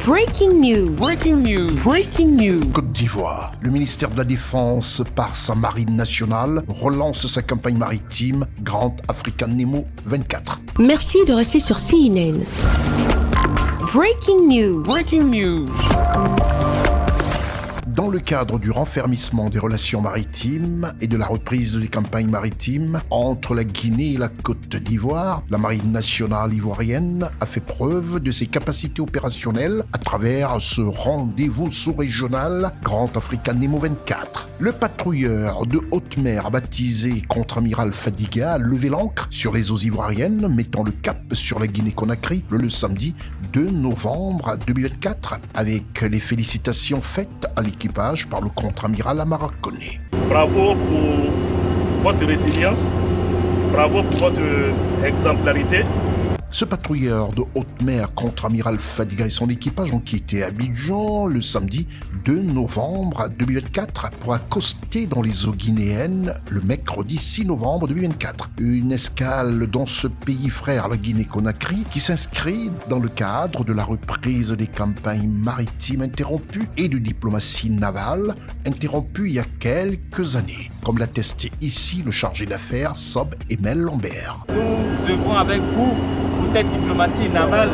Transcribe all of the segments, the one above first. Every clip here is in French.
Breaking news. Breaking news. Breaking news. Côte d'Ivoire. Le ministère de la Défense, par sa marine nationale, relance sa campagne maritime Grand African Nemo 24. Merci de rester sur CNN. Breaking news. Breaking news. Dans le cadre du renfermissement des relations maritimes et de la reprise des campagnes maritimes entre la Guinée et la Côte d'Ivoire, la marine nationale ivoirienne a fait preuve de ses capacités opérationnelles à travers ce rendez-vous sous-régional Grand African Nemo 24. Le patrouilleur de haute mer baptisé contre-amiral Fadiga a levé l'ancre sur les eaux ivoiriennes, mettant le cap sur la Guinée-Conakry le samedi 2 novembre 2024, avec les félicitations faites à l'équipage par le contre-amiral Amara Koné. Bravo pour votre résilience, bravo pour votre exemplarité. Ce patrouilleur de haute mer contre-amiral Fadiga et son équipage ont quitté Abidjan le samedi 2 novembre 2024 pour accoster dans les eaux guinéennes le mercredi 6 novembre 2024. Une escale dans ce pays frère, la Guinée-Conakry, qui s'inscrit dans le cadre de la reprise des campagnes maritimes interrompues et de diplomatie navale interrompues il y a quelques années, comme l'atteste ici le chargé d'affaires Sob Emel Lambert. Nous œuvrons avec vous pour cette diplomatie navale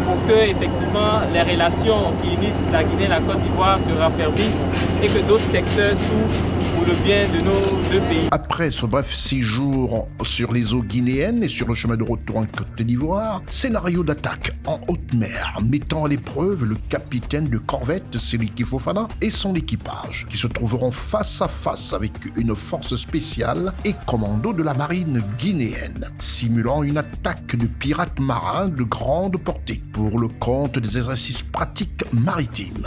pour que effectivement les relations qui unissent la Guinée et la Côte d'Ivoire se raffermissent et que d'autres secteurs s'ouvrent pour le bien de nos deux pays. Après ce bref séjour sur les eaux guinéennes et sur le chemin de retour en Côte d'Ivoire, scénario d'attaque en haute mer mettant à l'épreuve le capitaine de corvette Seliki Fofana et son équipage qui se trouveront face à face avec une force spéciale et commando de la marine guinéenne, simulant une attaque de pirates marins de grande portée pour le compte des exercices pratiques maritimes.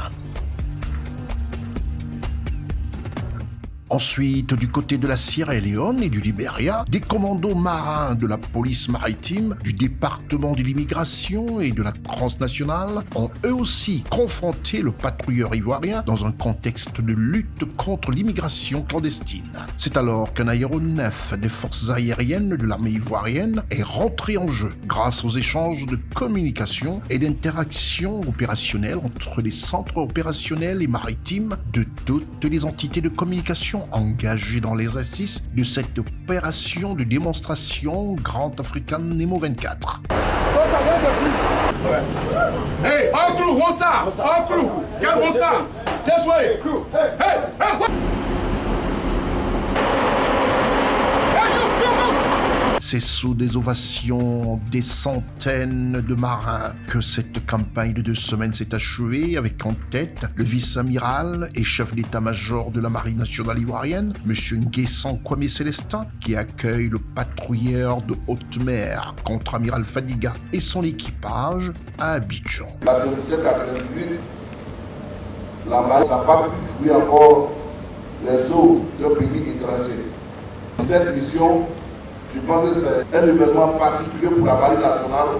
Ensuite, du côté de la Sierra Leone et du Libéria, des commandos marins de la police maritime, du département de l'immigration et de la transnationale ont eux aussi confronté le patrouilleur ivoirien dans un contexte de lutte contre l'immigration clandestine. C'est alors qu'un aéronef des forces aériennes de l'armée ivoirienne est rentré en jeu grâce aux échanges de communication et d'interactions opérationnelles entre les centres opérationnels et maritimes de toutes les entités de communication engagés dans l'exercice de cette opération de démonstration Grand African Nemo 24. Hey, all crew, one side. All crew, get one side. This way. Hey, hey, what? C'est sous des ovations des centaines de marins que cette campagne de 2 semaines s'est achevée, avec en tête le vice-amiral et chef d'état-major de la marine nationale ivoirienne, M. Nguessan Kwame Célestin, qui accueille le patrouilleur de haute mer, contre-amiral Fadiga, et son équipage à Abidjan. La 1788, la marine n'a pas pu fouiller encore les eaux d'un pays étranger. Cette mission, je pense que c'est un événement particulier pour la marine nationale,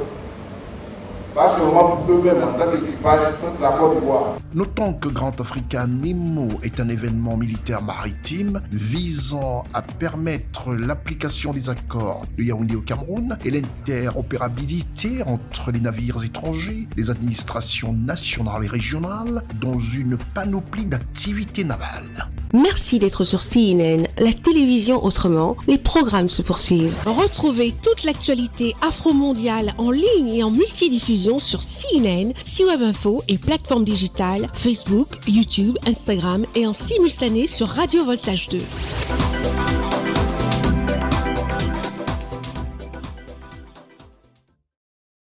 pas seulement pour eux-mêmes en tant qu'équipage de la Côte d'Ivoire. Notons que Grand African Nemo est un événement militaire maritime visant à permettre l'application des accords de Yaoundé au Cameroun et l'interopérabilité entre les navires étrangers, les administrations nationales et régionales dans une panoplie d'activités navales. Merci d'être sur CNN, la télévision autrement. Les programmes se poursuivent. Retrouvez toute l'actualité afro-mondiale en ligne et en multidiffusion sur CNN, C-Web Info et plateformes digitales, Facebook, YouTube, Instagram et en simultané sur Radio Voltage 2.